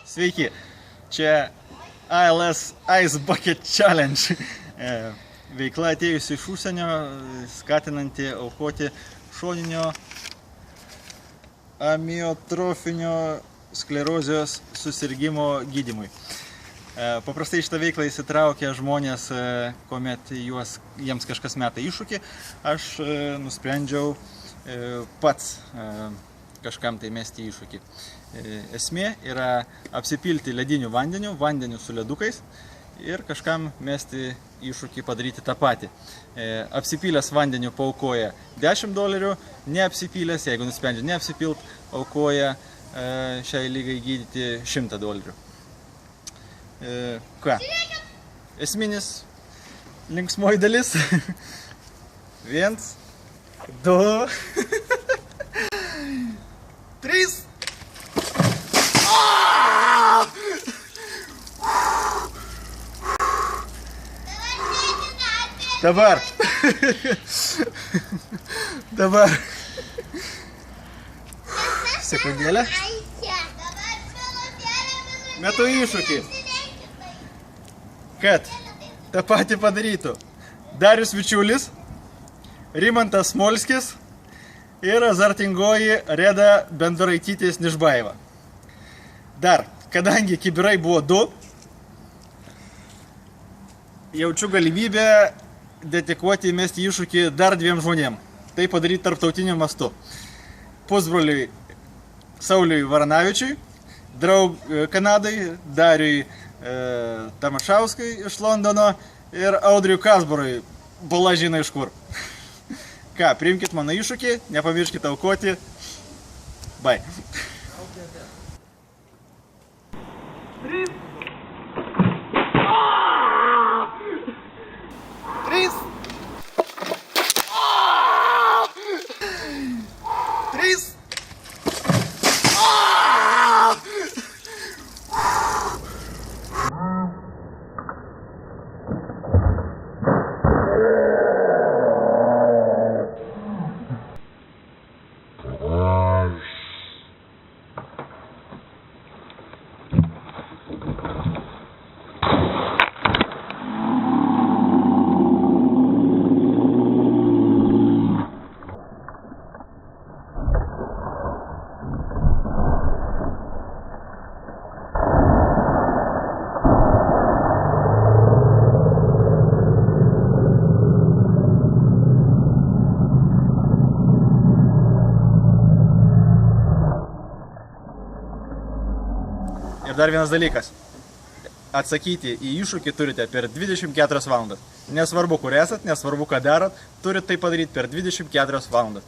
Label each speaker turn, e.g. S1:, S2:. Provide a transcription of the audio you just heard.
S1: Sveiki, čia ALS Ice Bucket Challenge. Veikla atėjusi iš užsienio, skatinanti aukoti šoninio amiotrofinio sklerozijos susirgimo gydymui. Paprastai šitą veiklą įsitraukia žmonės, kuomet jiems kažkas meta iššūkį. Aš nusprendžiau pats kažkam tai mesti iššūkį. Esmė yra apsipilti lediniu vandeniu su ledukais ir kažkam mesti iššūkį padaryti tą patį. Apsipylęs vandeniu paaukoja $10, neapsipylęs, jeigu nusprendžia neapsipilt, aukoja šiai lygai gydyti $100. Ką? Esminis linksmoji dalis. 1, 2, 3. Dabar. Sekundėlę. Metu iššūkį, kad tą patį padarytų Darius Vičiulis, Rimantas Smolskis ir azartingoji Reda Bendoraitytė-Nižbaeva. Dar, kadangi kibirai buvo 2, jaučiu galimybę dedikuoti įmesti iššūkį dar 2 žmonėm. Tai padaryti tarptautiniu mastu. Pusbroliui Sauliui Varanavičiui, Kanadai, Dariui Tamašauskai iš Londono ir Audriui Kasbarui, bala žino iš kur. Ką, priimkit mano iššūkį, nepamirškit aukoti. Bye. 3. 3. 3. Ir dar vienas dalykas. Atsakyti į iššūkį turite per 24 valandas. Nesvarbu, kur esat, nesvarbu, ką darot, turite tai padaryti per 24 valandas.